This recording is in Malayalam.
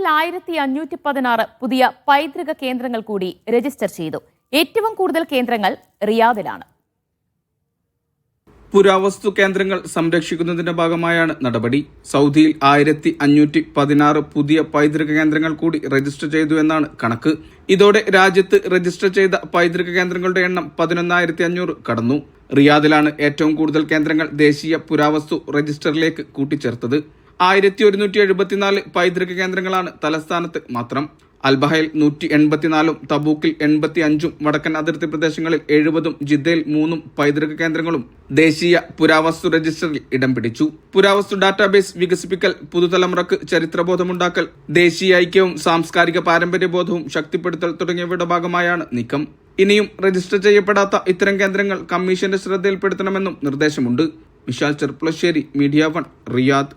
സൗദിയിൽ 1516 പുതിയ പൈതൃക കേന്ദ്രങ്ങൾ കൂടി രജിസ്റ്റർ ചെയ്തു. ഏറ്റവും കൂടുതൽ കേന്ദ്രങ്ങൾ റിയാദിലാണ്. പുരാവസ്തു കേന്ദ്രങ്ങൾ സംരക്ഷിക്കുന്നതിന്റെ ഭാഗമായാണ് നടപടി. സൗദിയിൽ 1516 പുതിയ പൈതൃക കേന്ദ്രങ്ങൾ കൂടി രജിസ്റ്റർ ചെയ്തു എന്നാണ് കണക്ക്. ഇതോടെ രാജ്യത്ത് രജിസ്റ്റർ ചെയ്ത പൈതൃക കേന്ദ്രങ്ങളുടെ എണ്ണം 11,500 കടന്നു. റിയാദിലാണ് ഏറ്റവും കൂടുതൽ കേന്ദ്രങ്ങൾ ദേശീയ പുരാവസ്തു രജിസ്റ്ററിലേക്ക് കൂട്ടിച്ചേർത്തത്. 1174 പൈതൃക കേന്ദ്രങ്ങളാണ് തലസ്ഥാനത്ത് മാത്രം. അൽബഹയിൽ 184, തബൂക്കിൽ 85, വടക്കൻ അതിർത്തി പ്രദേശങ്ങളിൽ 70, ജിദ്ദയിൽ 3 പൈതൃക കേന്ദ്രങ്ങളും ദേശീയ പുരാവസ്തു രജിസ്റ്ററിൽ ഇടം പിടിച്ചു. പുരാവസ്തു ഡാറ്റാബേസ് വികസിപ്പിക്കൽ, പുതുതലമുറക്ക് ചരിത്രബോധമുണ്ടാക്കൽ, ദേശീയ ഐക്യവും സാംസ്കാരിക പാരമ്പര്യബോധവും ശക്തിപ്പെടുത്തൽ തുടങ്ങിയവയുടെ ഭാഗമായാണ് നീക്കം. ഇനിയും രജിസ്റ്റർ ചെയ്യപ്പെടാത്ത ഇത്തരം കേന്ദ്രങ്ങൾ കമ്മീഷന്റെ ശ്രദ്ധയിൽപ്പെടുത്തണമെന്നും നിർദ്ദേശമുണ്ട്. Vishal Cherpulassery, media 1, Riyadh.